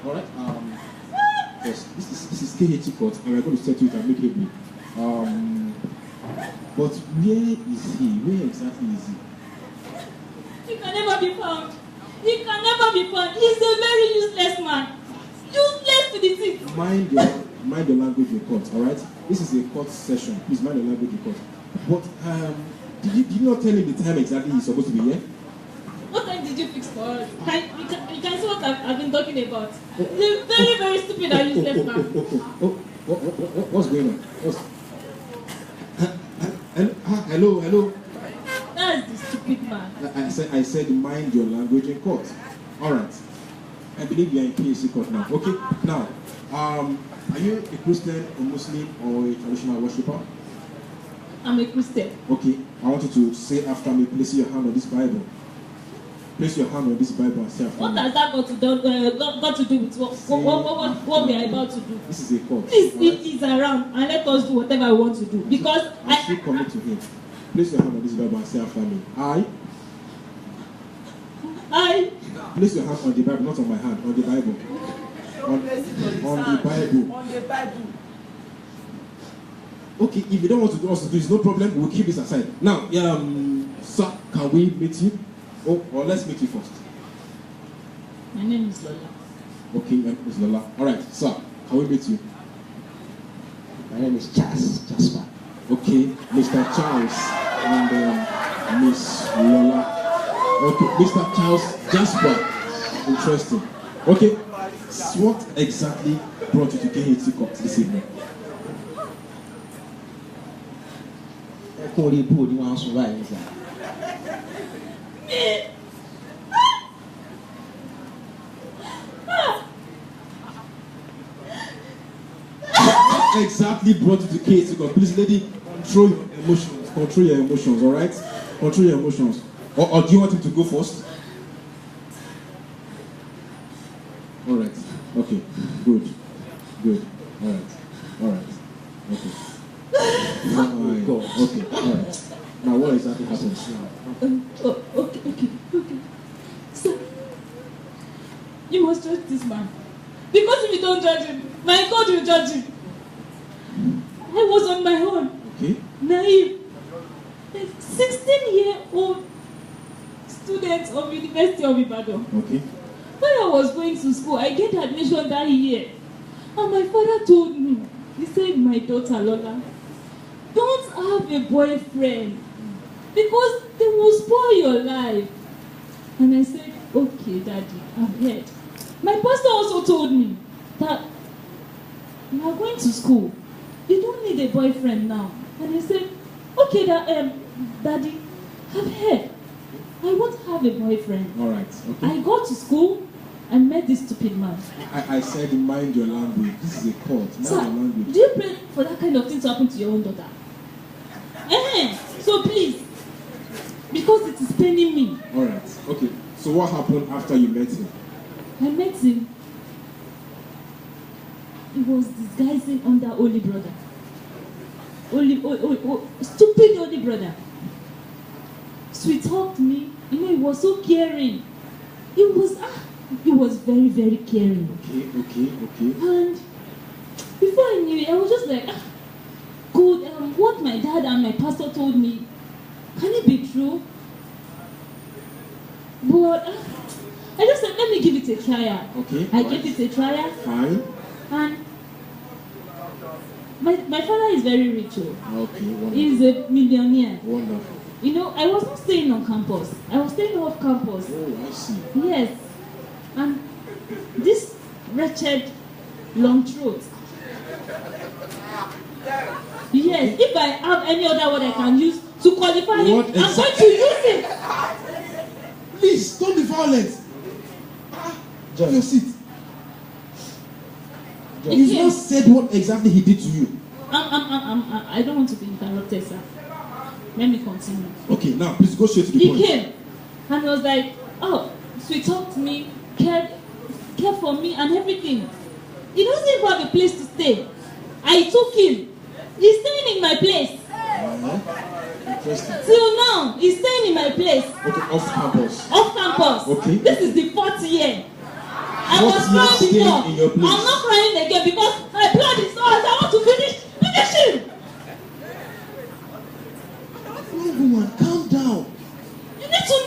All right. Yes, this is KHT court, and we're going to settle it amicably. But where is he? Where exactly is he? He can never be found. He can never be found. He's a very useless man. Useless to the teeth. Mind your language in court, all right? This is a court session. Please mind your language in court. But did you not tell him the time exactly he's supposed to be here? What time did you fix for us? You can see what I've been talking about. He's a very, very stupid and useless man. What's going on? Hello. That's the stupid man. I said mind your language in court. All right. I believe you are in KHT court now. Okay. Now, are you a Christian, a Muslim, or a traditional worshipper? I'm a Christian. Okay. I want you to say after me, place your hand on this Bible. Place your hand on this Bible and say after me. What has that got to do with what we are about to do? This is a court. Please, Right? if he's around and let us do whatever I want to do. Because I still commit to him. Place your hand on this Bible and say after me. I. Place your hand on the Bible, not on my hand, on the Bible. On the Bible. On the Bible. Okay, if you don't want to do us to do, it's no problem. We'll keep this aside. Now, sir, can we meet you? Or let's meet you first. My name is Lola. Okay, my name is Lola. All right, sir, can we meet you? My name is Jasper. Okay, Mr. Charles and Miss Lola. Okay, Mr. Charles Jasper. Interesting. Okay, so what exactly brought you to KHT court this evening? What exactly brought you to KHT court? Please, lady, control your emotions. Control your emotions, all right? Control your emotions. Or do you want him to go first? All right. Okay. Good. All right. Okay. Fine. Okay. All right. Now, what exactly happened? Okay. So, you must judge this man. Because if you don't judge him, my God will judge him. I was on my own. Okay. Naive. A 16-year-old student of University of Ibadan. Okay. When I was going to school, I get admission that year. And my father told me, he said, my daughter Lola, don't have a boyfriend because they will spoil your life. And I said, okay, Daddy, I've heard. My pastor also told me that you are going to school. You don't need a boyfriend now. And I said, okay, Daddy, I've heard. I won't have a boyfriend. All right. Okay. I got to school and met this stupid man. I said mind your language. This is a court. Mind Sir, your language. do you pray for that kind of thing to happen to your own daughter? So please, because it is paining me. All right. Okay. So what happened after you met him? I met him. He was disguising under Holy Brother. Stupid Holy Brother. Sweet-talked me. You know, he was so caring. He was very, very caring. Okay. And before I knew it, I was just like, good, what my dad and my pastor told me, can it be true? But I just said, let me give it a trial. Okay. I gave it a trial. Fine. And my father is very rich. Okay, wonderful. He's a millionaire. Wonderful. You know, I was not staying on campus. I was staying off campus. Oh, I see. Yes. And this wretched long throat. Yes, if I have any other word I can use to qualify him, I'm going to use it. Please, don't be violent. Have your seat. You've not said what exactly he did to you. I don't want to be interrupted, sir. Let me continue. Okay, now please go straight to the point. He came and was like, oh, sweet-talked me, cared for me and everything. He doesn't even have a place to stay. I took him. He's staying in my place. Interesting. Till now, he's staying in my place. Okay, off campus. Off campus. Okay. This is the 4th year. I was What crying staying before. in your place? I'm not crying again because my blood is hot. I want to finish him. Woman, calm down. You need to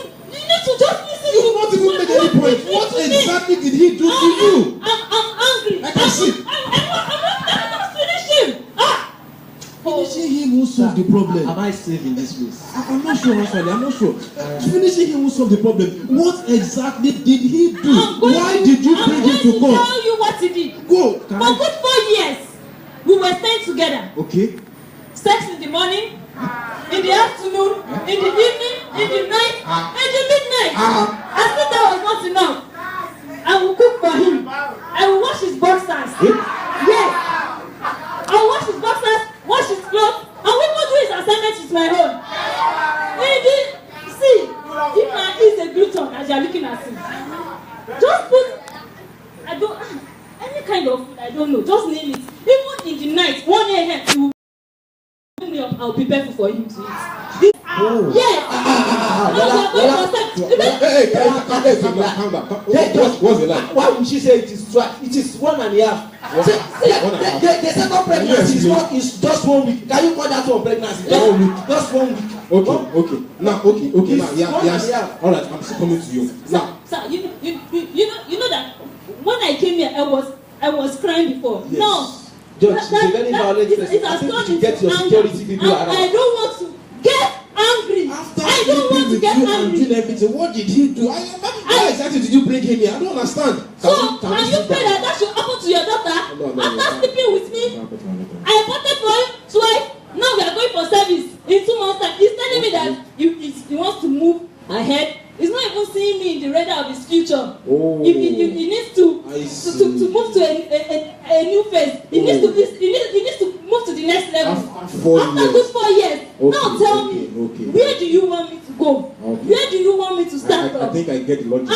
just listen You to will not even make any point. What exactly did he do to you? I'm angry. I can see. I'm not finish him. Finishing him will solve the problem. Am I safe in this place? I'm not sure, actually. I'm not sure. Finishing him will solve the problem. What exactly did he do? Why did you bring him to I'm going to court? tell you what he did. Go. For good 4 years, we were staying together. Okay. Sex in the morning, in the afternoon, in the evening, in the night, in the midnight. As if that was not enough, I will cook for him. I will wash his boxers. Yes. I will wash his boxers, wash his clothes, and we will do his assignments with my own. See, if man is a glutton as you are looking at him, just put, any kind of food, I don't know, just name it. Even in the night, 1 a.m., you will pick me up, I will prepare food for him to eat. Yes. Hey, calm down. What's the lie? Why would she say it is twice? It is 1.5. The second pregnancy is just 1 week. Can you call that one pregnancy? Just 1 week. Okay. Now, yes. All right, I'm still coming to you. Now, sir, you know that when I came here, I was crying before. Yes. No. Judge, she's a very violent person. I think you should get your security people around. I don't want to get angry. I don't want to get angry. Doing everything, what did he do? Why exactly did you bring him here? I don't understand. So, can you pray that should happen to your daughter? No, After sleeping with me, I aborted for him twice. Now we are going for service in 2 months' time. He's telling me that he wants to move ahead. He's not even seeing me in the radar of his future. He needs to move to a new phase. He needs to move to the next level. After good 4 years. Now tell me, where do you want me to go? Where do you want me to start from? I think I get the logic.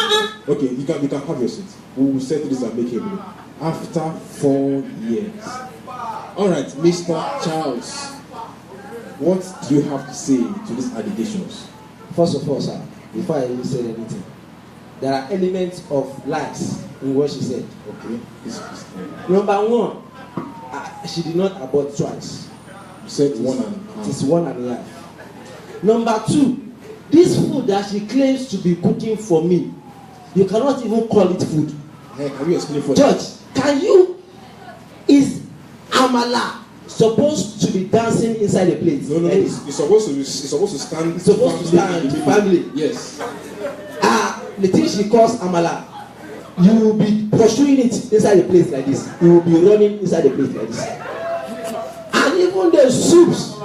Okay, you can have your seat. We will settle this and make him. After 4 years. All right, Mr. Charles, what do you have to say to these allegations? First of all, sir, before I even said anything, there are elements of lies in what she said. Okay. Number one, she did not abort twice. You said 1.5. It is 1.5. Number two, this food that she claims to be cooking for me, you cannot even call it food. Hey, can you explain for Judge, is amala supposed to be dancing inside the plate? No. It's supposed to stand. It's supposed to stand family. Yes. The thing she calls amala, you will be pursuing it inside the plate like this. You will be running inside the plate like this. And even the soups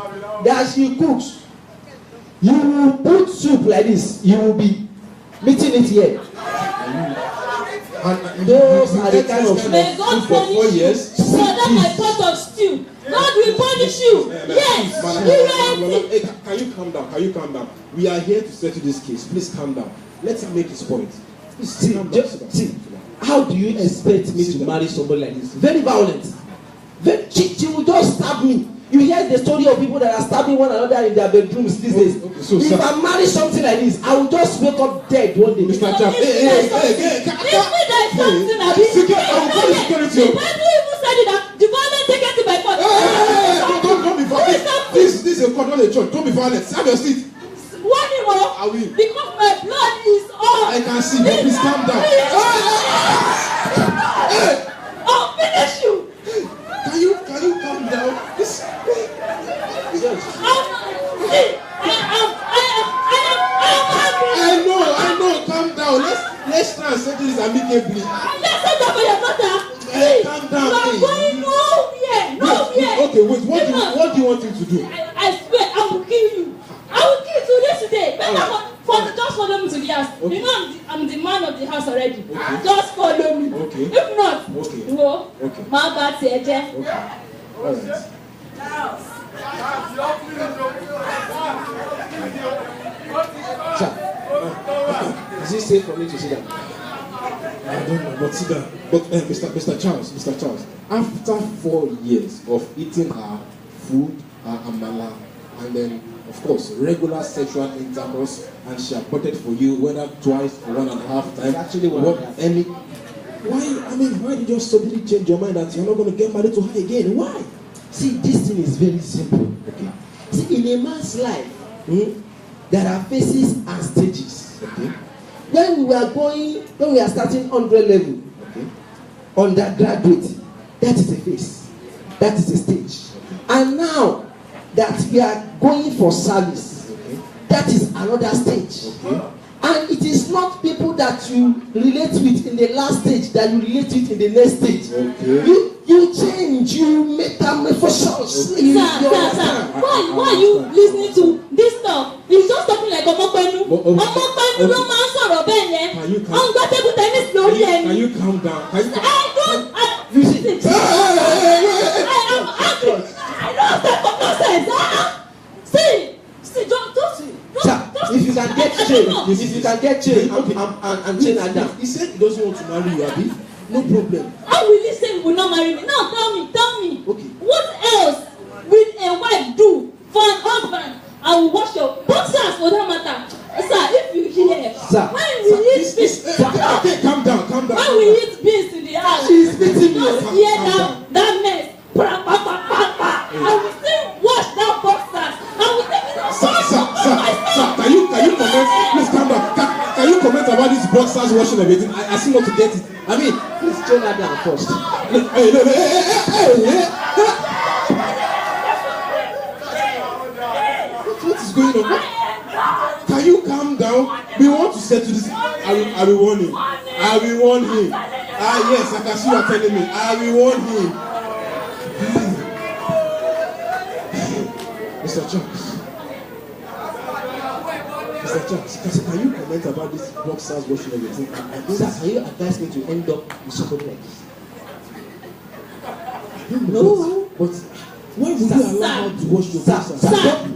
that she cooks, you will put soup like this. You will be meeting it here. Those are the kind of May God punish you. So that's my pot of stew. God will punish you. Yes. Can you calm down? We are here to settle this case. Please calm down. Let him make his point. See, how do you expect me to marry somebody like this? Very violent. She will just stab me. You hear the story of people that are stabbing one another in their bedrooms these days. So, if I marry something like this, I will just wake up dead one day. Mr. Charles, hey. Don't be violent. This is a court, not a church. Don't be violent. Have your seat. One more. I will. Because my blood is on. I can see, but please calm down. I'll finish you. Can you calm down? I know. Calm down. Let's try and settle this amicably. Let's settle for your daughter. Calm down. You are going nowhere. Okay, wait. What do you want him to do? I swear, I will kill you. I will kill you today. Just follow me to the house. Okay. You know I'm the man of the house already. Okay. Just follow me. Okay. If not, Okay. no. Okay. My bad, Seje. Okay. All right. Sir, is it safe for me to sit down? I don't know, but sit down. But Mr. Charles, after 4 years of eating her food, her amala, and then of course regular sexual intercourse, and she aborted for you whether twice or 1.5 times. Actually, 1.5. Why did you just suddenly change your mind that you're not going to get married to her again? Why? See, this thing is very simple. Okay. See, in a man's life, there are phases and stages. Okay. When we are starting 100 level, okay, undergraduate, that is a phase, that is a stage. And now that we are going for service, okay, that is another stage. Okay. And it is not people that you relate with in the last stage that you relate with in the next stage. Okay. You change, you metamorphose. Okay. Sir. Why are you listening to this stuff? He's just talking like Omokpenu. Omokpenu ló máa ń sọ̀rọ̀ bẹ́ẹ̀ yẹn. Ọ̀ngbà table tennis lórí ẹni. Can you calm down? I don't understand for nonsense. See, just. Sir, if you can get change, and chain her down. He said he doesn't want to marry you, Abi. No problem. How will he say he will not marry me? Now tell me. Okay. What else will a wife do for an husband? I will wash your boxers for that matter. Sir, if you hear, sir, when we eat beans, okay, calm down. When we eat beans in the house, she's beating me. Just hear that mess. I will still wash that boxers. I will take it out. Sir, can you comment? Please calm down. Can you comment about these boxers washing everything? I seem not to get it. I mean, please turn her down first. What is going on? Can you calm down? We want to settle this. I will warn him. Yes, I can see you are telling me. I will warn him. Mr. Charles, can you comment about this boxers washing everything? Sir, can you advise me to end up with somebody like this? No. But why would you allow her to wash your boxers?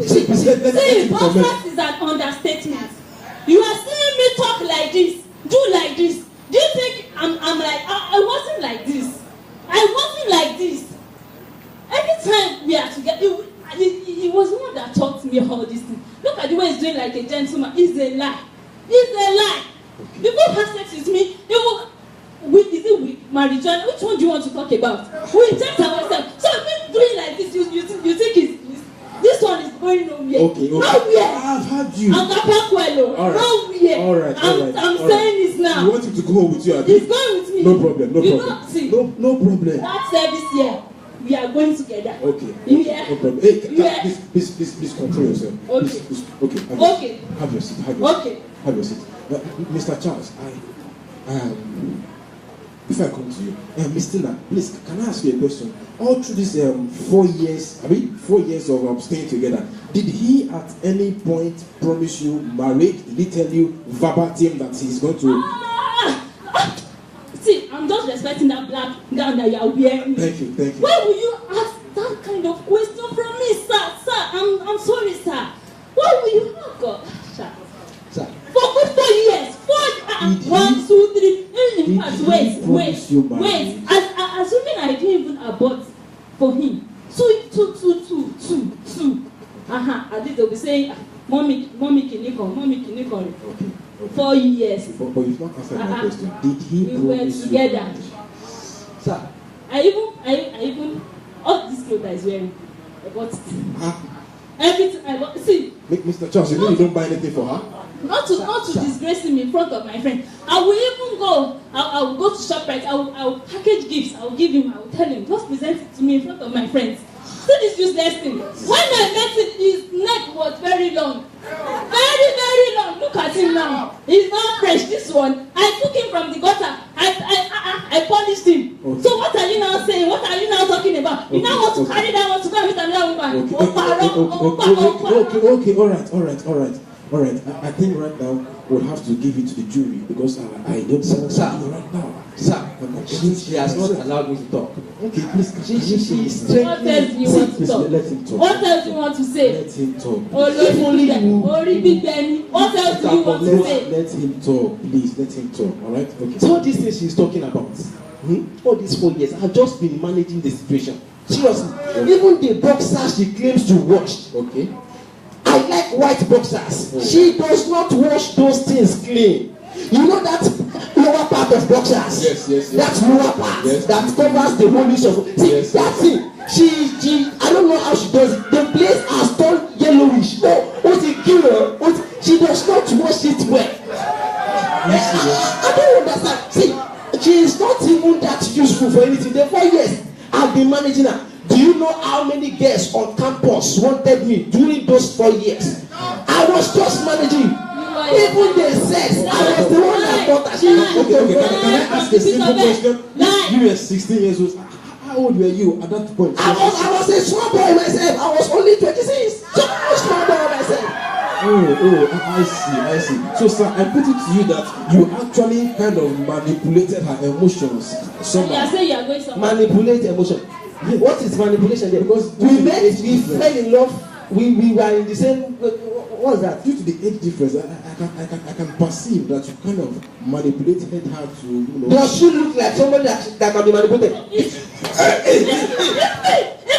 See, boxers is an understatement. You are seeing me talk like this, do like this. Do you think I'm like, I wasn't like this. Anytime we are together, it was one that taught me all these things. Look at the way he's doing like a gentleman. It's a lie. Okay. Before he has sex with me, is it with marijuana? Which one do you want to talk about? We inject ourselves. So if doing like this, you think this one is going nowhere. Okay. Nowhere. I've heard you. I'm Kapakwelo. Nowhere. All right. I'm saying this now. You want him to go home with you? He's going with me. No problem. No problem. That service here, we are going together. Okay. Yeah. No problem. Hey, please control yourself. Okay. Okay. Have your seat. Okay. Have your seat. Mr. Charles, if I come to you, Miss Tina, please, can I ask you a question? All through this 4 years of staying together, did he at any point promise you marriage? Did he tell you verbatim that he's going to? See, I'm just respecting that black gown that you are wearing. Thank you. Why will you ask that kind of question from me, sir? I'm sorry, sir. Why will you? Oh God, sir. For good 4 years. 1, 2, 3. In fact, wait. Assuming I didn't even abort for him. 2. At least they'll be saying, mommy Kinikon. Okay. 4 years. But you've not answered my question. Did he we were together. Sir. I even all this clothes that is wearing, I bought it. Everything I bought. See. Mr. Charles, you know you don't buy anything for her? Not to disgrace him in front of my friend. I will even go. I will go to ShopRite. I will package gifts. I will give him. I will tell him. Just present it to me in front of my friends. See this useless thing. When I met him, his neck was very long. Very long. Look at him now. He's not fresh. This one. I took him from the gutter. I polished him. Okay. So what are you now saying? What are you now talking about? You now want to carry that one to go and meet another woman. Okay. All right. I think right now we'll have to give it to the jury because I don't say right now. Sir, she has not allowed me to talk. Okay, please. She is what else do you want to talk? Let him talk. What else do you want to say? Let him talk. If only you. What else do you want to say? Let him talk, please. Let him talk. All right. Okay. So all these things she's talking about, all these 4 years, I've just been managing the situation. Seriously, even the boxers she claims to wash. Okay. I like white boxers. She does not wash those things clean. You know that lower part of boxers. Yes. That lower part that covers the whole issue. See, that thing. She, I don't know how she does it. The place has turned yellowish. No, she does not wash it well. I don't understand. See, she is not even that useful for anything. The 4 years I've been managing her. Do you know how many girls on campus wanted me during those 4 years? I was just managing. Even they said I was the one that thought that she was okay. Can I ask a simple question? You were 16 years old. How old were you at that point? I was a small boy myself. I was only 26. Just a small boy myself. I see. So, sir, I put it to you that you actually kind of manipulated her emotions. You say you are going somewhere. Manipulate emotion. What is manipulation there? Because we fell in love. We were in the same. What's that? Due to the age difference, I can perceive that you kind of manipulated her to, you know. Does she look like somebody that can be manipulated? It's me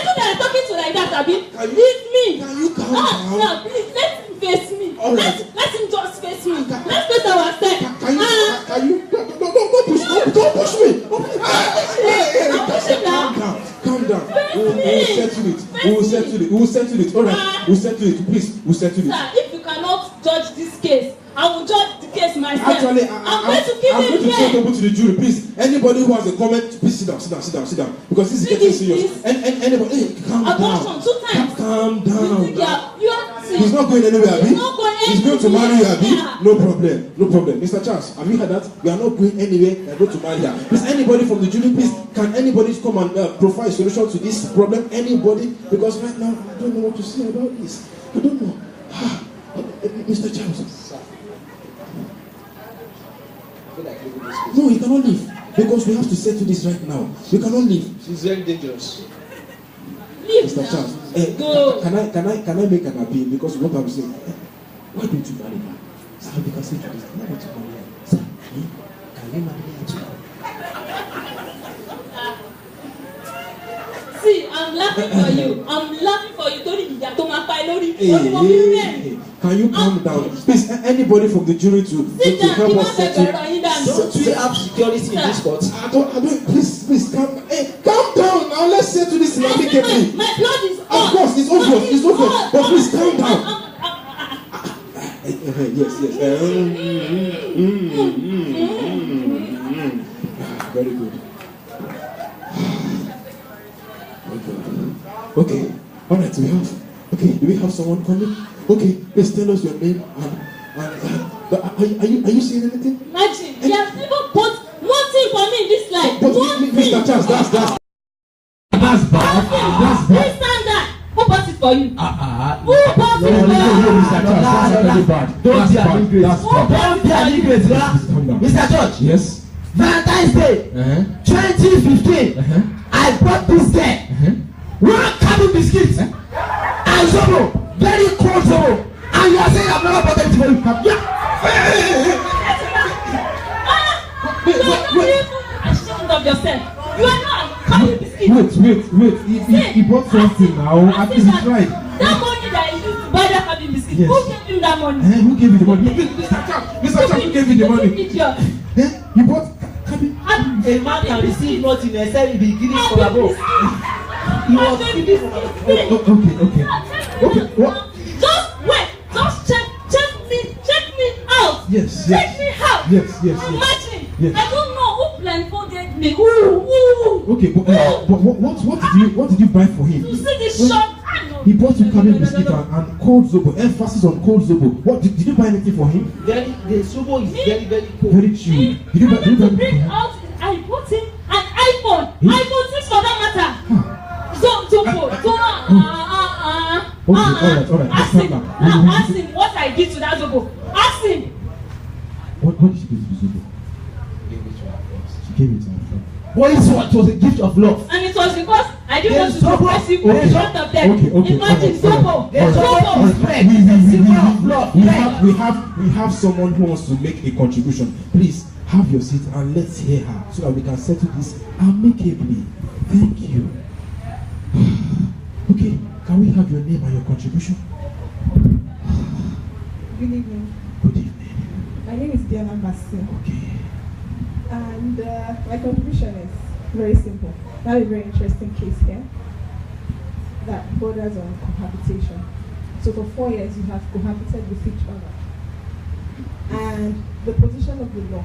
that I'm talking to like that, Abi. It's me. Can you calm down? No, please, let him face me. All right. Let him just face me. Let's face ourselves. Can you? Don't push me. Calm down. We will settle it. All right. We'll settle it. Please, we'll settle it. Sir, if you cannot judge this case, I will judge the case myself. Actually, I'm going to kill him here. I'm going to to the jury. Please, anybody who has a comment, please sit down. Because this is getting serious. And anybody, calm down. Abortion 2 times. Calm down. He's not going anywhere, Abi. He's going to marry you, Abi. Yeah. No problem. Mr. Charles, have you heard that? We are not going anywhere. We are going to marry her. Please, anybody from the jury, please, can anybody come and provide a solution to this problem? Anybody? Because right now, I don't know what to say about this. I don't know. Mr. Charles. No, you cannot leave. Because we have to settle this right now. You cannot leave. She's very dangerous. Mr. Charles, can I make an appeal? Because what I'm saying, why don't you marry her? Sir, you can say to this, why don't you marry her? Sir, can you marry her too? See, I'm laughing for you. Can you calm down? Please, anybody from the jury to help us settle. Don't we have security in this court? I don't. Please, calm down. Now let's settle this amicably. My blood is on. Of course, it's obvious. But please calm down. Yes. Very good. Okay. All right. Do we have someone coming? Okay. Please tell us your name are you saying anything? Imagine, he has never bought one thing for me in this life. But One thing. Mr. Charles, that's bad. Who stand that? Who bought it for you? Who bought it for No, Mr. you? Charles, that's very bad. Mr. George. Yes. Valentine's Day 2015. I bought this girl 1 cabin biscuit and Zobo, very cold Zobo, and you are saying I've never bought anything for you. Ashamed of yourself. You are not cabin biscuit. Wait. He bought something now. At least he tried. That money that he used to buy that cabin biscuit. Yes. Who gave him that money? Who gave you the money? Mr. Charles, who gave you the money? Idiot. You bought cabin. A man can receive nothing except he be giving for a book. He was giving for a book. Okay. What? Just wait. Just check me out. Yes. Check me out. Yes. Imagine. Yes. I don't know who blindfolded me. Ooh. Okay, but what did you buy for him? You see this shop? He bought you cabin biscuit and cold Zobo. Emphasis on cold Zobo. What did you buy anything for him? The Zobo is very cold. Very chew. Did you buy to bring out? I bought him an iPhone. iPhone 6 for that matter. Alright. Ask him what I did to that Zobo. Ask him. What did she do to Zobo? She gave it to her friend. What is what? It was a gift of love. And it was because I didn't want to Zobo. surprise you in front of them. Okay. Imagine Zobo. Zobo is bread. It's a symbol of love. We have someone who wants to make a contribution. Please have your seat and let's hear her so that we can settle this amicably. Thank you. Okay, can we have your name and your contribution? Good evening. Good evening. My name is Diana Basil. Okay. And my contribution is very simple. That is a very interesting case here that borders on cohabitation. So for 4 years you have cohabited with each other. And the position of the law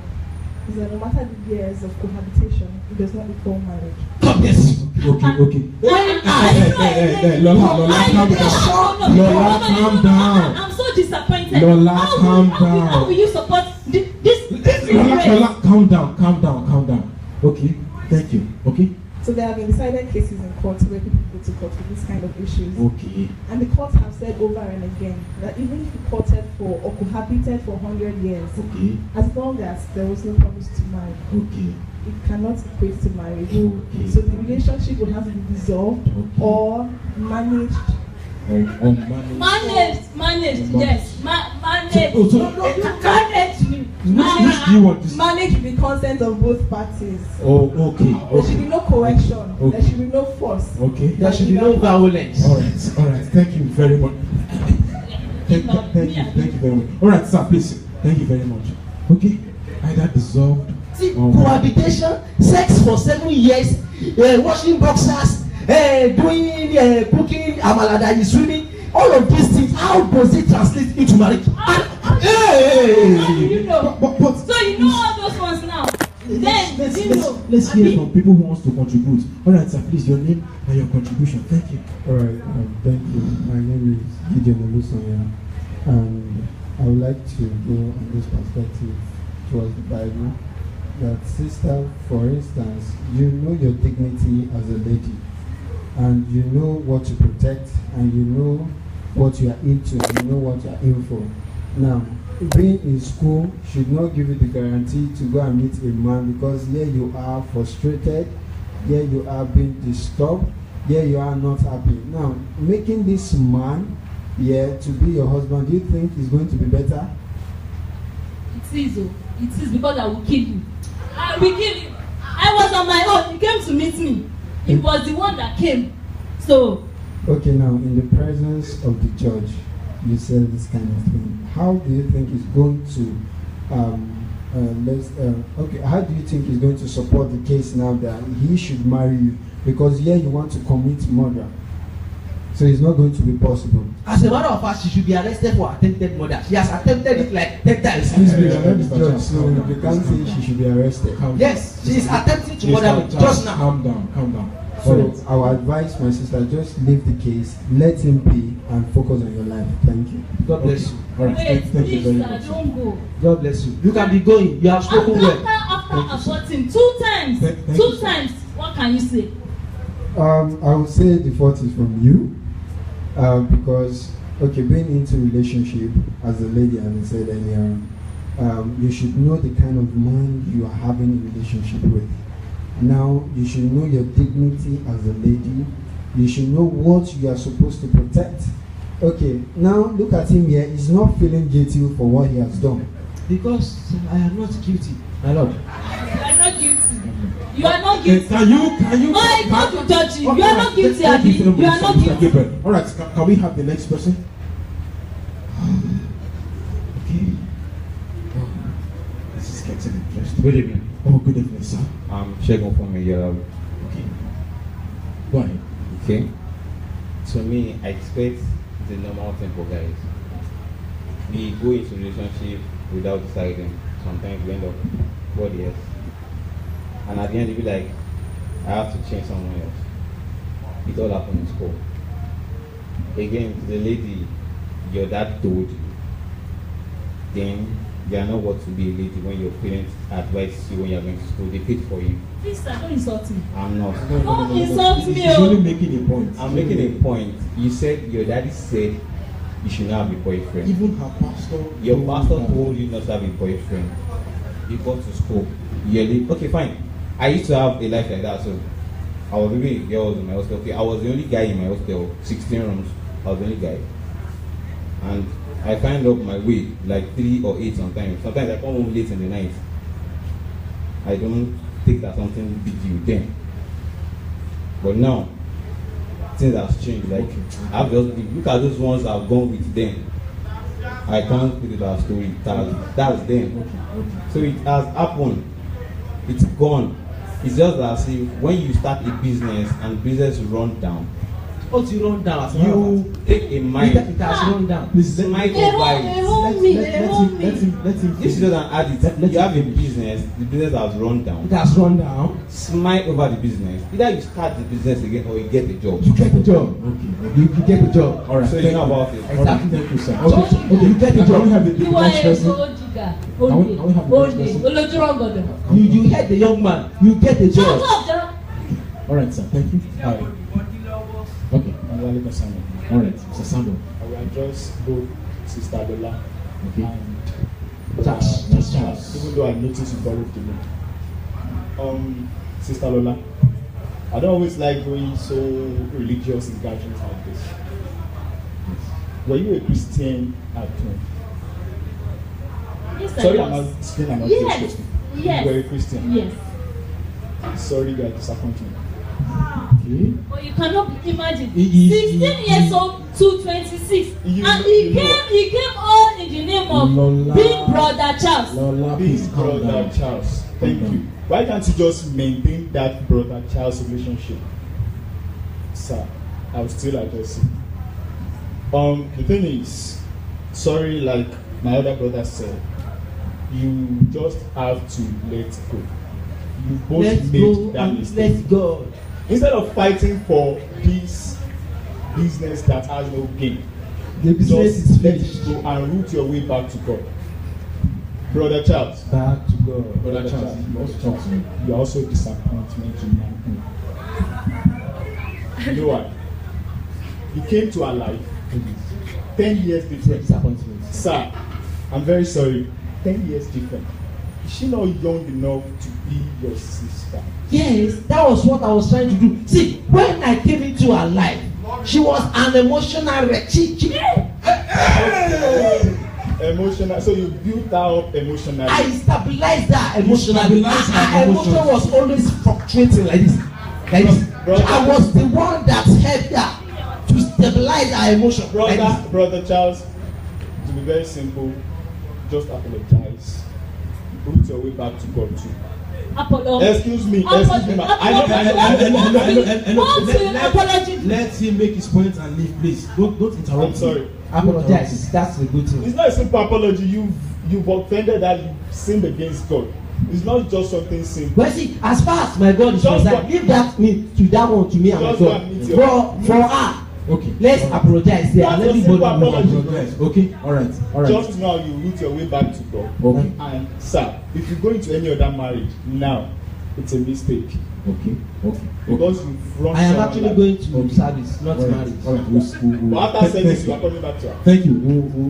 is that no matter the years of cohabitation, it does not equal marriage. God bless you. Okay. Lola, calm down. Lola, calm down. I'm so disappointed. Lola, calm down. How will you support this? Lola, calm down. Okay, thank you. Okay. So there have been decided cases in court where people go to court with this kind of issues. Okay. And the courts have said over and again that even if you courted for or cohabited for 100 years, Okay. as long as there was no promise to marry, Okay. it cannot equate to marriage. Okay. So the relationship would have to be dissolved or managed. Managed, yes. Managed. Managed with the consent of both parties. Oh, okay. There should be no coercion. Okay. There should be no force. Okay. There should be no violence. All right. Thank you very much. Thank you very much. All right, sir, please. Thank you very much. Okay. Either dissolved. See, cohabitation, sex for 7 years, washing boxers, doing cooking, amala that is swimming, all of these things, how does it translate into marriage? You know. But So you know all those ones now. Then let's hear from people who wants to contribute. All right, sir, please, your name and your contribution. Thank you. All right, thank you. My name is Gideon Olusonya, and I would like to go on this perspective towards the Bible. That sister, for instance, you know your dignity as a lady, and you know what to protect, and you know what you are into, and you know what you are in for. Now, being in school should not give you the guarantee to go and meet a man, because here you are frustrated, here you are being disturbed, here you are not happy. Now, making this man here to be your husband, do you think is going to be better? it is because I will kill you. I will kill you. I was on my own. He came to meet me. He was the one that came. So. Okay, now in the presence of the judge, you said this kind of thing. How do you think he's going to how do you think he's going to support the case now that he should marry you? Because here you want to commit murder. So it's not going to be possible. As a matter of fact, she should be arrested for attempted murder. She has attempted it like 10 times. Excuse me, I'm not the judge, so you can't say she should be arrested. Yes, she is attempting to murder me just now. Calm down. So I would advise my sister, just leave the case, let him be, and focus on your life. Thank you. God bless you. All right, Wait, thank you very please, much. don't go. God bless you. You can be going. You have spoken well. After aborting 2 times, two times, what can you say? I would say the fault is from you, because being into relationship as a lady, as I said earlier, you should know the kind of man you are having a relationship with. Now you should know your dignity as a lady. You should know what you are supposed to protect. Okay, now look at him here. He's not feeling guilty for what he has done. Because I am not guilty, my lord. You are not guilty. You are not guilty. Can you? No, I want to judge you. You are not guilty, Abi. You are not guilty. All right, can we have the next person? Okay. Oh, this is getting interesting. Good evening. Oh, good evening, sir. I'm Shegun from Yellow. Okay. Go ahead. Okay. To me, I expect the normal thing for guys. We go into relationship without deciding. Sometimes we end up what else. And at the end, you be like, I have to change someone else. It all happened in school. Again, the lady your dad told you, then you are not what to be a lady when your parents advise you when you are going to school. They paid for you. Please, sir, don't insult me. I'm not. Don't insult me. He's only making a point. I'm making a point. You said your daddy said you should not have a boyfriend. Even her pastor. Your pastor told you not to have a boyfriend. You got to school. Okay, fine. I used to have a life like that, so I was living with girls in my hostel. Okay, I was the only guy in my hostel, 16 rooms. I was the only guy. And I find out my way like 3 or 8 sometimes. Sometimes I come home late in the night. I don't think that's something big deal then. But now, things have changed. Like, I've just look at those ones I've gone with them. I can't put it as story. That's them. So it has happened. it's gone. It's just as if when you start a business and business run down, What you run down? As you take a mind, it has run down. Please smite They over won't it. me. let him If you don't add it, you have a business, the business has run down. It has run down. Smite over the business. Either you start the business again or you get a job. You get the job. Okay. You get the job. All right. So you thank know you. about it. All right, thank you, sir. Okay. Okay. You get the Can we job. have the You are next a person? gold digger. I want to have the next person. Olojuro You heard the young man. You get the Shut job. up, Jara. All right, sir. Thank you. Hi, Okay. I'm Wale Kasano. All right, Mr. Sandro. I will address both Sister Lola Okay. and That's Charles. even though I noticed you borrowed the name. Sister Lola, I don't always like going so religious in gatherings like this. Were you a Christian at home? Yes, Sorry, I I'm was. asking an Yes. obvious question. Yes. You were a Christian. Yes. Sorry, you are disappointing. Okay. But you cannot imagine. He- 16 years old to 26. You- And you know- he came all in the name of Lola. Big Brother Charles. Lola, please Big calm brother down. Charles, thank Calm you. down. Why can't you just maintain that brother Charles relationship? Sir, I will still address it. The thing is, sorry, like my other brother said, you just have to let go. You both Let's made go that and mistake. let's go. Instead of fighting for this business that has no gain, The business just is let finished. it go and root your way back to God. Brother Charles, Back to God. Brother Charles, you also talk to me. you are also a disappointment to me. You know what? You came to our life 10 years different. Disappointment. Sir, I'm very sorry. 10 years different. Is she not young enough to be your sister? Yes, that was what I was trying to do. See, when I came into her life, she was an emotional wreck. Emotional. So you built her up emotionally. I stabilized her emotionally. stabilized her Her emotion emotions. was always fluctuating like this. Like this. Brother- I was the one that helped her to stabilize her emotion. Like Brother, this. Brother Charles, to be very simple, just apologize. Root your way back to God too. Apollo. Excuse me, Apollo. excuse me. Apollo. I know. What's the apology? Let him make his point and leave, please. Don't interrupt. I'm sorry. him. Apologize. That's a good thing. It's not a simple apology. You've offended that you sinned against God. It's not just something simple. But see, as far as my God is Just concerned, go- leave that me to that one to me and my Just go God. and meet your- For her, Okay. let's All right. apologize there and That's a everybody simple move on. apology. Apologize. Okay. All right. All right. Just now you root your way back to God. Okay. And sir, if you go into any other marriage now, it's a mistake Okay. Okay. because you've run. I am someone actually like- going to Okay. service, not All right. marriage. All right. But after thank service, you you. are coming back to her. Thank you.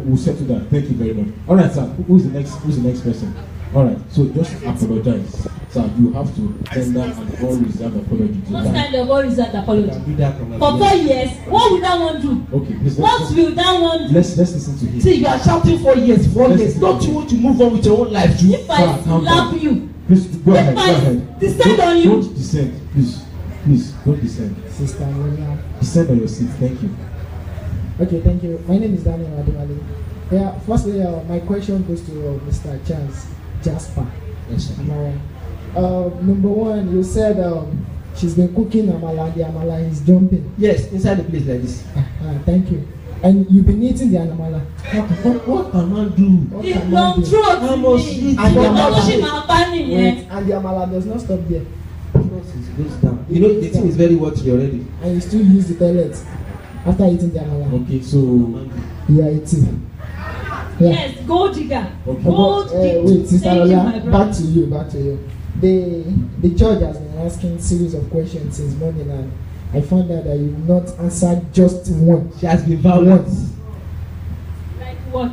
We'll settle that. Thank you very much. All right, sir. Who's the next? Who's the next person? All right. So just apologize, sir. You have to tender an unreserved apology to What that. kind of what is that You apology? can do that from For my 4 years, what will that one do? Okay. Please. What will that one do? Let's listen to him. See, you are shouting 4 years, 4 Let's years. see. Don't you want to move on with your own life too? If I Calm down. slap you, Please go ahead. Go I ahead. descend Don't- on you. Don't descend, please. Please don't descend. Sister Lola. Descend on your seat. Thank you. Okay, thank you. My name is Daniel Adewale. Yeah, firstly, my question goes to Mr. Charles Jasper. Yes, sir. Am I right? Number one, you said she's been cooking amala. The amala is jumping. Yes, inside the place like this. Thank you. And you've been eating the amala. What can man do? What It's can man long do? throat I must me. eat And the the Ọmọ amala. ṣì máa bá nìyẹn. Wait, and the amala does not stop there. Because it goes down. You know, the thing is very watery already. And you still use the toilet after eating the amala. Okay. So You are eating. Yeah. Yes, gold digger. Okay. Gold digger. Wait, Sister Thank you, my Lola, brother. back to you, back to you. The judge has been asking series of questions since morning, and I found out that you've not answered just one. She has been violent. Like what?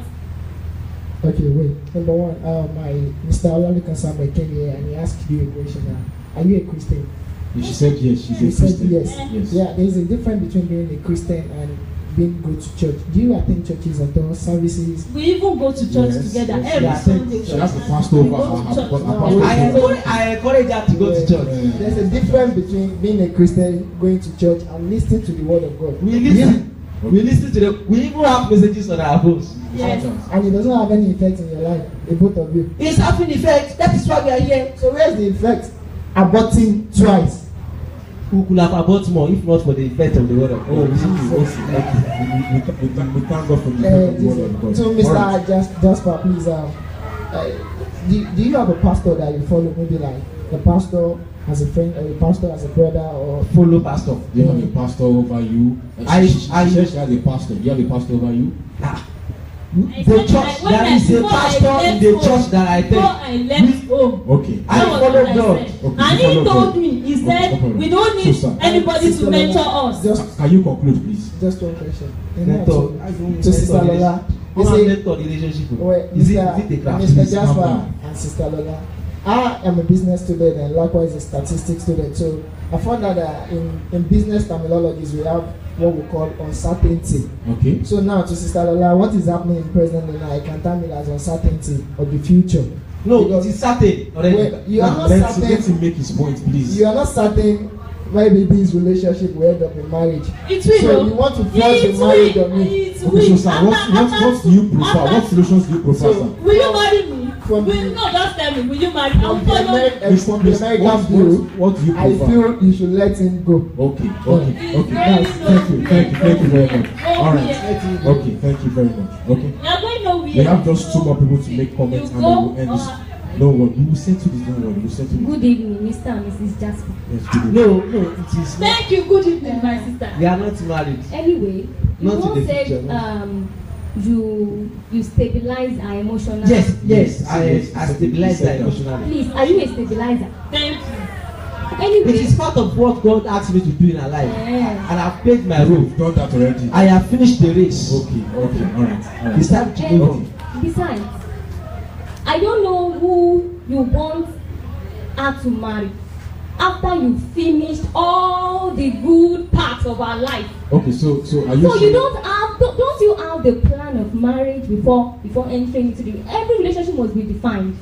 Okay, wait. Number one, my Mr. Olalekan Samuel came here and he asked you a question. Are you a Christian? she said yes. She's You a said Christian. yes. Yes. Yeah, there's a difference between being a Christian and being go to church. Do you attend churches at all, services? We even go to church Yes, together yes, every yes. Sunday. She has to pass over We go her- to church. her No, pastor. I encourage her to go to church. Yeah. There's a difference between being a Christian, going to church, and listening to the word of God. We listen. We listen to them. We even have messages on our phones. Yes. And it doesn't have any effect in your life, the both of you. It's having effect. That is why we are here. So where's the effect? Aborting twice. We could have abort more if not for the effect of the word of Oh, God. we thank God for the effect of the word of God. So All Mr. right. Jasper, please, do you have a pastor that you follow? Maybe like the pastor as a friend, or the pastor as a brother, or Follow pastor. Do you have a pastor over you? She said she has a pastor. Do you have a pastor over you? The church, there is a pastor in the church that I Before tell. I left home. Okay. I That was follow what I God. said. Okay, And you he follow told God. me, he Okay, said, no problem. we don't need So, sir. anybody to Sister mentor Lola, us. Just, Can you conclude, please? just one question. Mentor. To Sister Lola, you How say, mentor the relationship? well, Is it Mr. a craft? Mr. Please, calm Jasper down. and Sister Lola, I am a business student and likewise a statistics student. So I found out that in business terminologies we have what we call uncertainty. Okay. So now to Sister Lola, what is happening in present Lola? I can term it as uncertainty of the future. No, Because- it is certain already. Well, you are not Let certain. him make his point, please. You are not certain maybe this relationship will end up in marriage. It will. So you want to force the marriage on me. It Okay, so will. sir, what do you prefer? What solutions do you prefer, So- sir? Will you marry me? From Will, the- no, just tell me. Will you marry me? I'll From the follow you. From the American view, What do you I prefer? feel you should let him go. Okay. It's very Nice. Thank you very much. All right. obvious. Okay, thank you very much. Okay. You're going nowhere. We have just two more people to make comments, You and then go, we'll end this. No one. We will settle this. Don't worry. We'll settle this. Good evening, Mr. and Mrs. Jasper. Yes, good evening. No, it is not. Thank you. Good evening, my sister. We are not married. Anyway, you Not in once the future, said no. you stabilize our emotional. Yes, I stabilize He said that that. emotionally. Please, are you a stabilizer? Thank you. Anyway, It is part of what God asked me to do in our life, Yeah. and I've played my role. We've done that already. I have finished the race. Okay. All right. It's time to move on. Besides, I don't know who you want her to marry after you finished all the good parts of our life. Okay. So are you? So you saying- don't you have the plan of marriage before entering into the every relationship must be defined.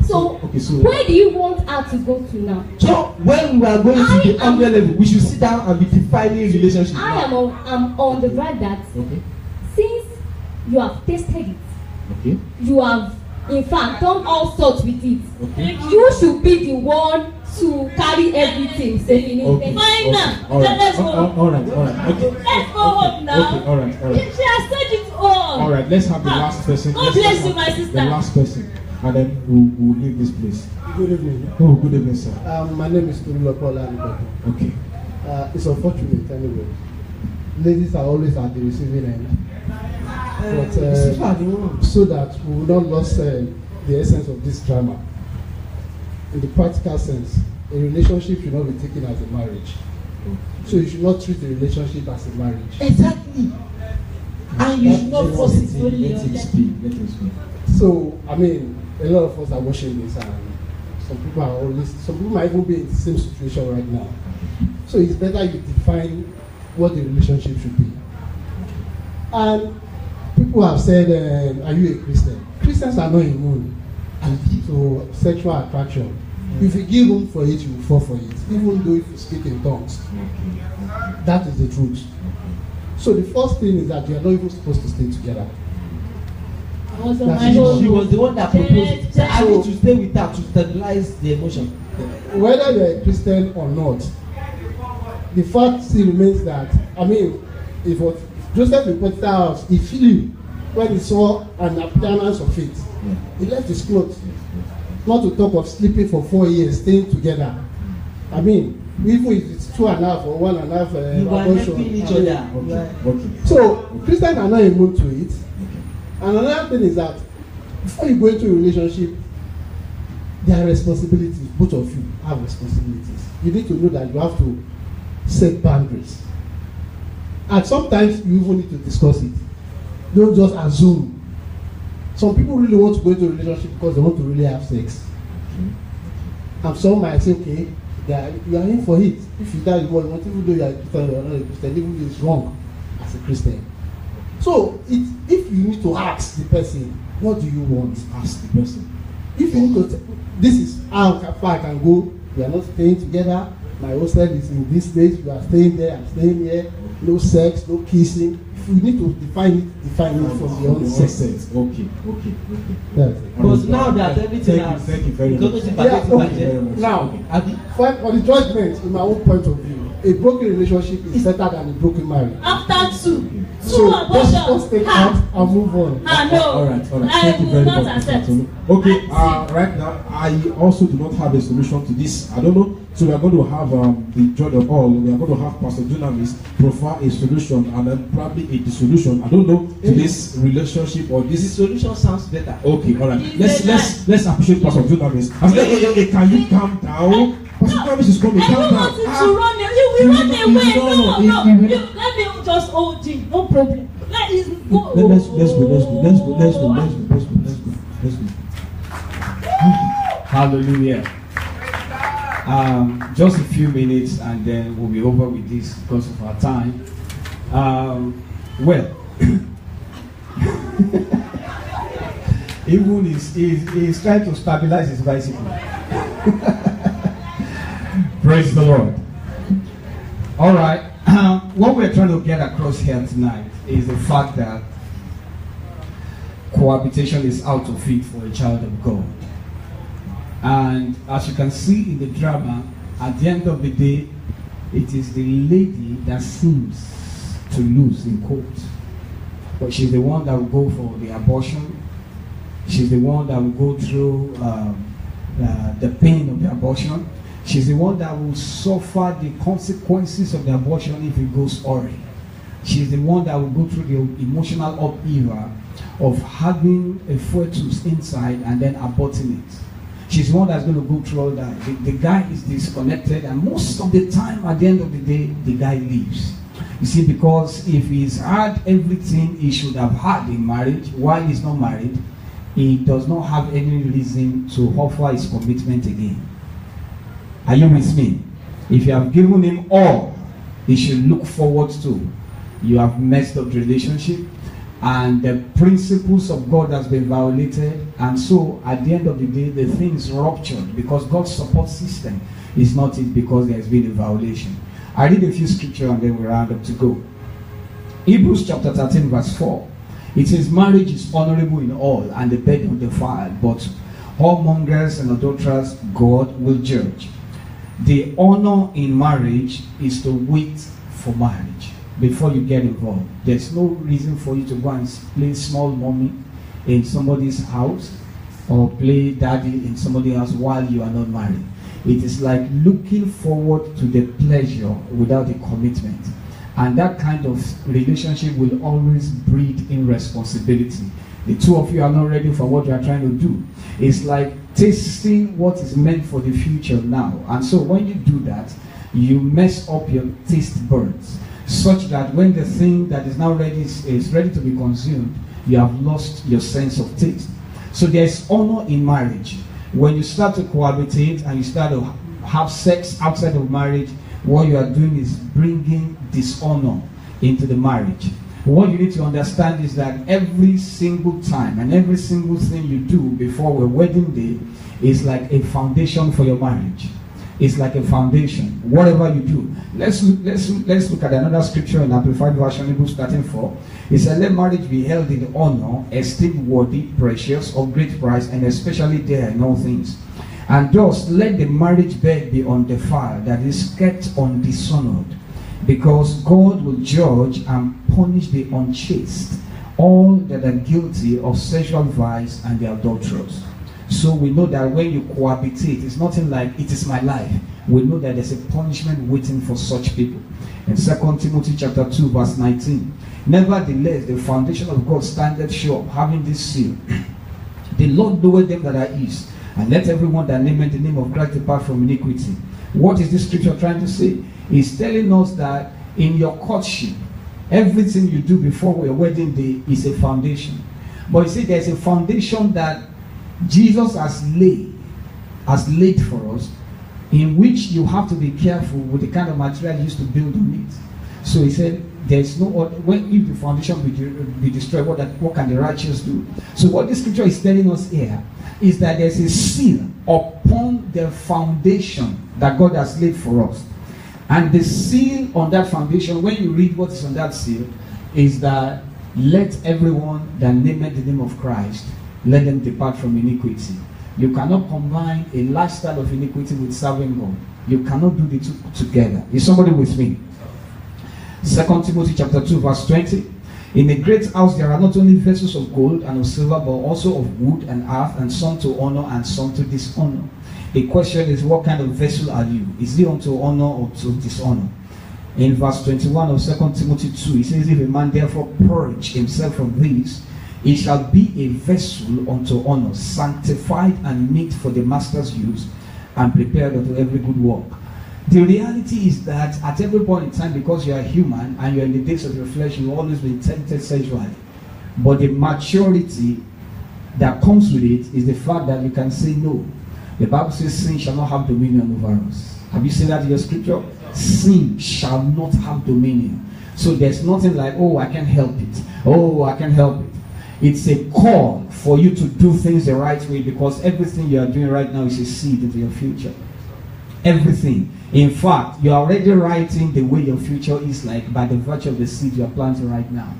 So Okay. So. where do you want her to go to now? So when we are going to the 100 level, we should sit down and be defining relationship. I am on the right that Okay. since you have tasted it, Okay. you have in fact done all sorts with it. Okay. You should be the one to carry everything safely. Okay. Fine now. All right. Let's go. All right. Okay. Let's go home now. Okay. All right. She has said it all. All right. Let's have the last person. God Let's bless have you, my sister. The last person, and then we'll leave this place. Good evening. Oh, good evening, sir. My name is Tolulope Alibaba. Okay. It's unfortunate anyway. Ladies are always at the receiving end. But so that we will not lose the essence of this drama. In the practical sense, a relationship should not be taken as a marriage. So you should not treat the relationship as a marriage. Exactly. And you should not force it. Let him speak. Let him speak. So I mean, a lot of us are watching this, and some people might even be in the same situation right now. So it's better you define what the relationship should be. And people have said, are you a Christian? Christians are not immune to sexual attraction. If you give room for it, you will fall for it, even though if you speak in tongues. That is the truth. So the first thing is that you are not even supposed to stay together. I was on That's my it. own. She was the one that proposed. Check. I need to stay with her to stabilize the emotion. Whether you're a Christian or not, the fact still remains that, I mean, if what Joseph reported out, he flew when he saw an appearance of it. He left his clothes. Not to talk of sleeping for 4 years, staying together. I mean, even if it's 2.5 or 1.5 You are abortion. helping each I mean, other. Okay. So Christians are not immune to it. And another thing is that before you go into a relationship, there are responsibilities. Both of you have responsibilities. You need to know that you have to set boundaries. And sometimes you even need to discuss it. Don't just assume. Some people really want to go into a relationship because they want to really have sex. And some might say, okay, you are in for it. If you die, you want, even though you are a Christian or not a Christian, even if it's wrong as a Christian. So if you need to ask the person, what do you want? Ask the person. If you need to, this is how far I can go. We are not staying together. my hostel is in this place, you are staying there, I'm staying here, no sex, no kissing. If we need to define it from the onset. Okay. Yes. Because now that everything has Thank you very much. Now, on the judgment, in my own point of view, a broken relationship is better than a broken marriage. After two So abortions. let's take out and move on. No. All right. I Thank you will very not much. accept. Okay, right now, I also do not have a solution to this. I don't know. So we are going to have the judge of all. We are going to have Pastor Dunamis profile a solution and then probably a dissolution. I don't know to this relationship or this. The solution sounds better. Okay, all right. Let's appreciate Pastor Dunamis. Can you calm down? Pastor Dunamis is coming. Calm down. To run away. He will run away. No. Let me just hold him. No problem. Let him go. Let's go. Hallelujah. Just a few minutes and then we'll be over with this because of our time. Well, even he's trying to stabilize his bicycle. Praise the Lord. All right. What we're trying to get across here tonight is the fact that cohabitation is out of it for a child of God. And as you can see in the drama, at the end of the day, it is the lady that seems to lose in court. But she's the one that will go for the abortion. She's the one that will go through the pain of the abortion. She's the one that will suffer the consequences of the abortion if it goes awry. She's the one that will go through the emotional upheaval of having a fetus inside and then aborting it. She's the one that's going to go through all that. The guy is disconnected, and most of the time, at the end of the day, the guy leaves. You see, because if he's had everything he should have had in marriage while he's not married, he does not have any reason to offer his commitment again. Are you with me? If you have given him all he should look forward to, you have messed up the relationship, and the principles of God has been violated, and so at the end of the day the thing is ruptured because God's support system is not it, because there has been a violation. I read a few scriptures and then we round up to go. Hebrews chapter 13 verse 4. It says, marriage is honorable in all, and the bed undefiled, but whoremongers and adulterers God will judge. The honor in marriage is to wait for marriage before you get involved. There's no reason for you to go and play small mommy in somebody's house or play daddy in somebody's house while you are not married. It is like looking forward to the pleasure without a commitment. And that kind of relationship will always breed irresponsibility. The two of you are not ready for what you are trying to do. It's like tasting what is meant for the future now. And so when you do that, you mess up your taste buds, such that when the thing that is now ready is ready to be consumed, you have lost your sense of taste. So there's honor in marriage. When you start to cohabitate and you start to have sex outside of marriage, what you are doing is bringing dishonor into the marriage. What you need to understand is that every single time and every single thing you do before a wedding day is like a foundation for your marriage. It's like a foundation. Whatever you do. Let's look at another scripture in Amplified Version, Hebrews 13:4. It says, let marriage be held in honor, esteemed worthy, precious, of great price, and especially dear in all things. And thus let the marriage bed be undefiled, that is kept undishonored, because God will judge and punish the unchaste, all that are guilty of sexual vice and the adulterers. So we know that when you cohabitate, it's nothing like it is my life. We know that there's a punishment waiting for such people. In 2 Timothy chapter 2 verse 19, nevertheless the foundation of God standeth sure, having this seal. The Lord knoweth them that are his, and let everyone that nameth the name of Christ depart from iniquity. What is this scripture trying to say? It's telling us that in your courtship, everything you do before your wedding day is a foundation. But you see, there's a foundation that Jesus has laid for us, in which you have to be careful with the kind of material you used to build on it. So he said, there's no other, if the foundation be destroyed, what can the righteous do? So what this scripture is telling us here is that there's a seal upon the foundation that God has laid for us. And the seal on that foundation, when you read what is on that seal, is that let everyone that nameth the name of Christ, let them depart from iniquity. You cannot combine a lifestyle of iniquity with serving God. You cannot do the two together. Is somebody with me? 2 Timothy chapter 2 verse 20. In a great house there are not only vessels of gold and of silver, but also of wood and earth, and some to honor and some to dishonor. The question is, what kind of vessel are you? Is it unto honor or to dishonor? In verse 21 of 2 Timothy 2, it says, if a man therefore purge himself from these, he shall be a vessel unto honor, sanctified and meet for the master's use, and prepared unto every good work. The reality is that at every point in time, because you are human and you are in the days of your flesh, you will always be tempted sexually. But the maturity that comes with it is the fact that you can say no. The Bible says sin shall not have dominion over us. Have you seen that in your scripture? Sin shall not have dominion. So there's nothing like, oh, I can't help it. Oh, I can't help it. It's a call for you to do things the right way, because everything you are doing right now is a seed into your future. Everything. In fact, you are already writing the way your future is like by the virtue of the seed you are planting right now.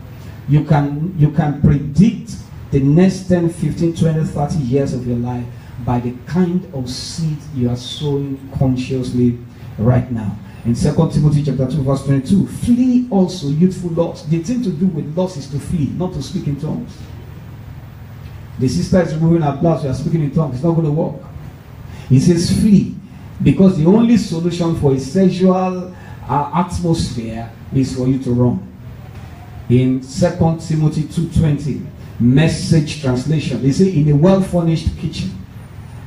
You can predict the next 10, 15, 20, 30 years of your life by the kind of seed you are sowing consciously right now. In 2 Timothy chapter 2 verse 22, flee also youthful lusts. The thing to do with lust is to flee, not to speak in tongues. The sister is removing her blouse, you are speaking in tongues, it's not going to work. He says flee, because the only solution for a sexual atmosphere is for you to run. In 2 Timothy 2:20, Message translation, they say, in a well-furnished kitchen,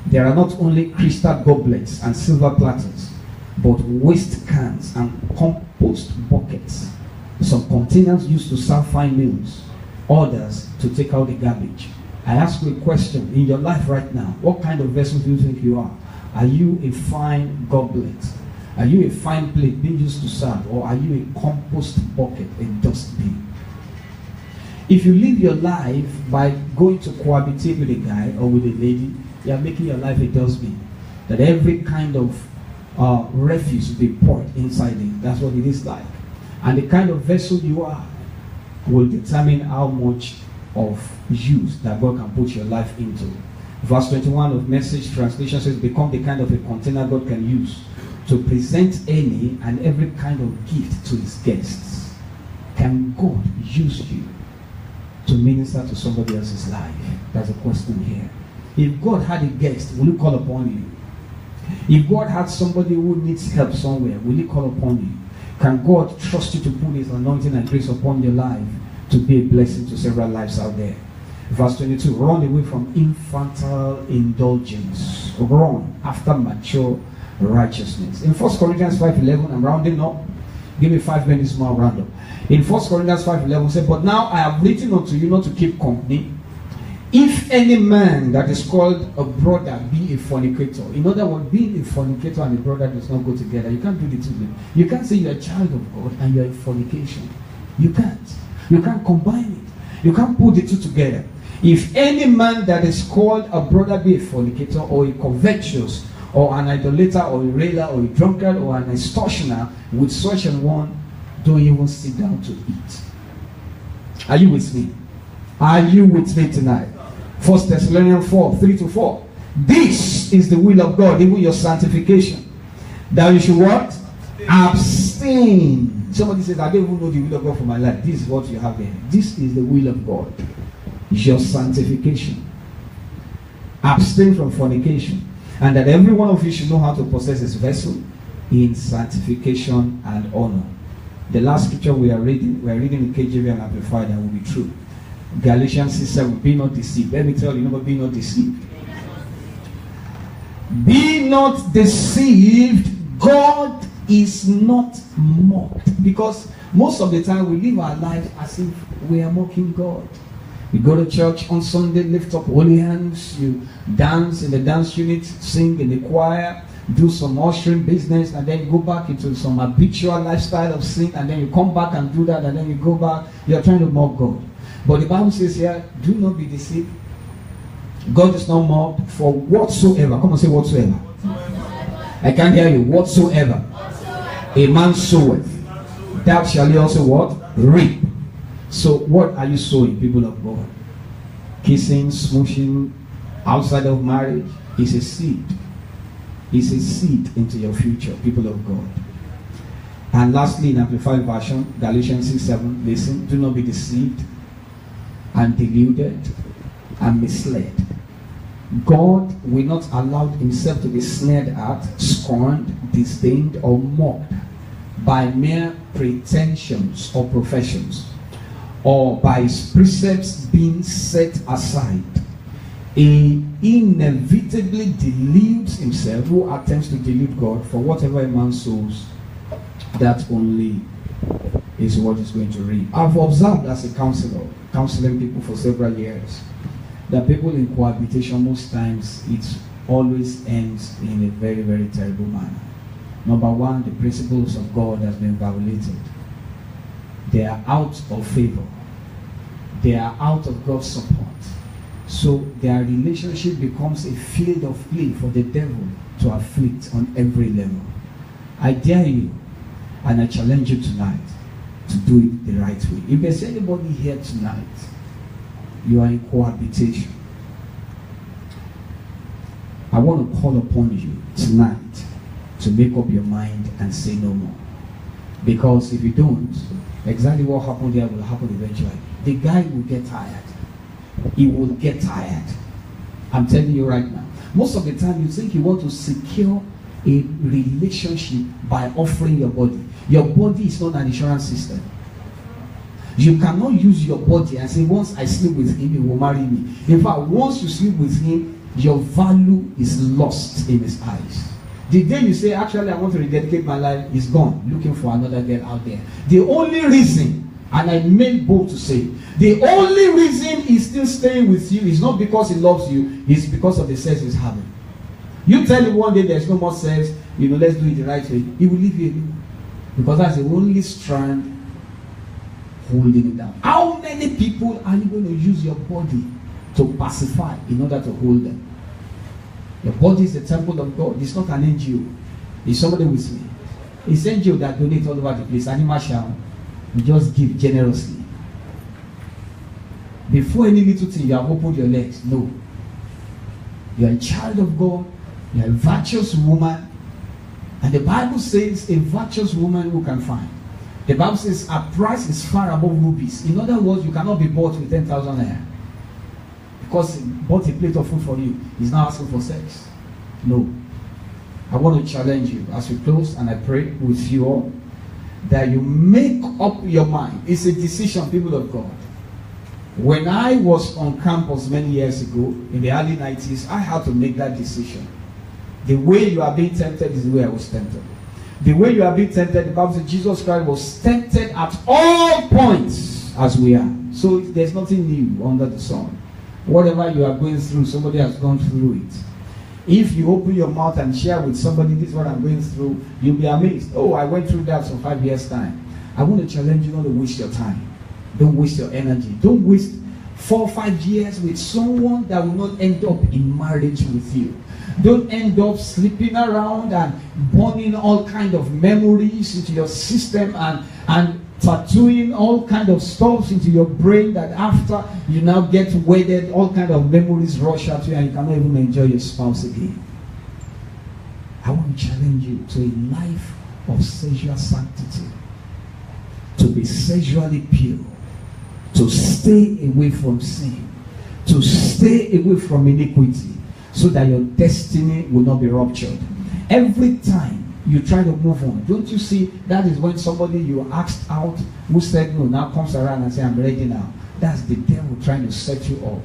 there are not only crystal goblets and silver platters, but waste cans and compost buckets. Some containers used to serve fine meals, others to take out the garbage. I ask you a question, in your life right now, what kind of vessel do you think you are? Are you a fine goblet? Are you a fine plate being used to serve? Or are you a compost bucket, a dustbin? If you live your life by going to cohabitate with a guy or with a lady, you are making your life a dustbin. That every kind of refuse will be poured inside it. That's what it is like. And the kind of vessel you are will determine how much of use that God can put your life into. Verse 21 of Message translation says, become the kind of a container God can use to present any and every kind of gift to his guests. Can God use you to minister to somebody else's life? That's a question here. If God had a guest, will he call upon you? If God had somebody who needs help somewhere, will he call upon you? Can God trust you to put his anointing and grace upon your life to be a blessing to several lives out there? Verse 22, run away from infantile indulgence. Run after mature righteousness. In 1 Corinthians 5:11, I'm rounding up. Give me 5 minutes more, round up. In 1 Corinthians 5:11, it says, but now I have written unto you not to keep company, if any man that is called a brother be a fornicator. In other words, being a fornicator and a brother does not go together. You can't do the two things. You can't say you're a child of God and you're in fornication. You can't. You can't combine it. You can't put the two together. If any man that is called a brother be a fornicator or a covetous or an idolater or a railer or a drunkard or an extortioner, with such an one, don't even sit down to eat. Are you with me? Are you with me tonight? 1 Thessalonians 4:3-4. This is the will of God, even your sanctification. That you should what? Abstain. Somebody says, I don't even know the will of God for my life. This is what you have there. This is the will of God. Your sanctification. Abstain from fornication. And that every one of you should know how to possess his vessel in sanctification and honor. The last scripture we are reading in KJV and Amplified, that will be true. Galatians 6:7, be not deceived. Let me tell you, be not deceived. Be not deceived. God is not mocked. Because most of the time we live our lives as if we are mocking God. You go to church on Sunday, lift up holy hands, you dance in the dance unit, sing in the choir, do some ushering business, and then you go back into some habitual lifestyle of sin, and then you come back and do that, and then you go back. You're trying to mock God. But the Bible says here, do not be deceived. God is not mocked, for whatsoever. Come on, say whatsoever. I can't hear you. Whatsoever a man soweth, that shall he also what? Reap. So what are you sowing, people of God? Kissing, smooshing, outside of marriage is a seed. It's a seed into your future, people of God. And lastly, in Amplified Version, Galatians 6:7, listen, do not be deceived and deluded and misled. God will not allow himself to be snared at, scorned, disdained, or mocked by mere pretensions or professions, or by his precepts being set aside. He inevitably deludes himself who attempts to delude God, for whatever a man sows, that only is what is going to reap. I've observed as a counselor, counseling people for several years, that people in cohabitation, most times it always ends in a very, very terrible manner. Number one, the principles of God has been violated. They are out of favor. They are out of God's support. So their relationship becomes a field of play for the devil to afflict on every level. I dare you and I challenge you tonight to do it the right way. If there's anybody here tonight, you are in cohabitation, I want to call upon you tonight to make up your mind and say no more. Because if you don't, exactly what happened there will happen eventually. The guy will get tired. He will get tired. I'm telling you right now. Most of the time you think you want to secure a relationship by offering your body. Your body is not an insurance system. You cannot use your body and say, once I sleep with him, he will marry me. In fact, once you sleep with him, your value is lost in his eyes. The day you say, actually, I want to rededicate my life, he's gone, looking for another girl out there. The only reason, and I made bold to say, the only reason he's still staying with you is not because he loves you, it's because of the sex he's having. You tell him one day there's no more sex, let's do it the right way, he will leave you alone. Because that's the only strand holding it down. How many people are you going to use your body to pacify in order to hold them? Your body is the temple of God. It's not an NGO. Is somebody with me? It's NGO that donates all over the place. Animal Shower. You just give generously. Before any little thing, you have opened your legs. No. You are a child of God. You are a virtuous woman. And the Bible says a virtuous woman who can find. The Bible says her price is far above rubies. In other words, you cannot be bought with 10,000 naira. Because he bought a plate of food for you, he's now asking for sex. No. I want to challenge you as we close, and I pray with you all that you make up your mind. It's a decision, people of God. When I was on campus many years ago, in the early 90s, I had to make that decision. The way you are being tempted is the way I was tempted. The way you are being tempted, the Bible says Jesus Christ was tempted at all points as we are. So there's nothing new under the sun. Whatever you are going through, somebody has gone through it. If you open your mouth and share with somebody, this is what I'm going through, you'll be amazed. Oh, I went through that for 5 years' time. I want to challenge you not to waste your time. Don't waste your energy. Don't waste 4 or 5 years with someone that will not end up in marriage with you. Don't end up sleeping around and burning all kind of memories into your system and tattooing all kind of stuff into your brain that after you now get wedded, all kind of memories rush at you and you cannot even enjoy your spouse again. I want to challenge you to a life of sexual sanctity, to be sexually pure, to stay away from sin, to stay away from iniquity, so that your destiny will not be ruptured. Every time you try to move on, don't you see that is when somebody you asked out who said no now comes around and say I'm ready now. That's the devil trying to set you up.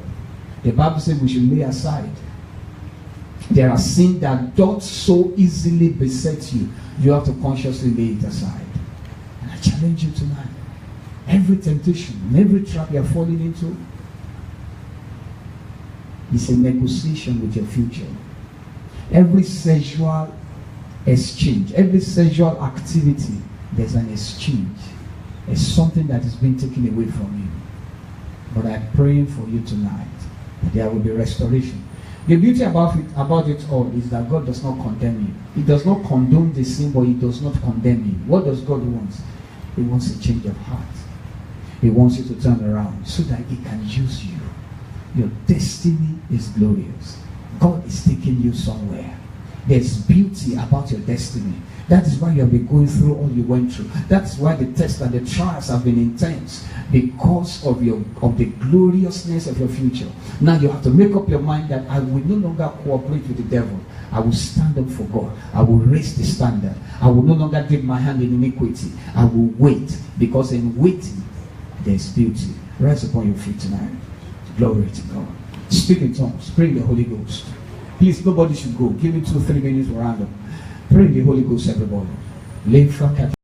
The Bible says we should lay aside. There are sins that don't so easily beset you. You have to consciously lay it aside. And I challenge you tonight. Every temptation, every trap you are falling into is a negotiation with your future. Every sexual exchange, every sexual activity, there's an exchange. It's something that is being taken away from you. But I'm praying for you tonight there will be restoration. The beauty about it all is that God does not condemn you. He does not condone the sin, but He does not condemn you. What does God want? He wants a change of heart. He wants you to turn around so that He can use you. Your destiny is glorious. God is taking you somewhere. There's beauty about your destiny. That is why you have been going through all you went through. That's why the tests and the trials have been intense, because of the gloriousness of your future. Now you have to make up your mind that I will no longer cooperate with the devil. I will stand up for God. I will raise the standard. I will no longer dip my hand in iniquity. I will wait, because in waiting there's beauty. Rise upon your feet tonight. Glory to God. Speak in tongues. Pray in the Holy Ghost. Please, nobody should go. Give me 2-3 minutes for random. Pray in the Holy Ghost, everybody.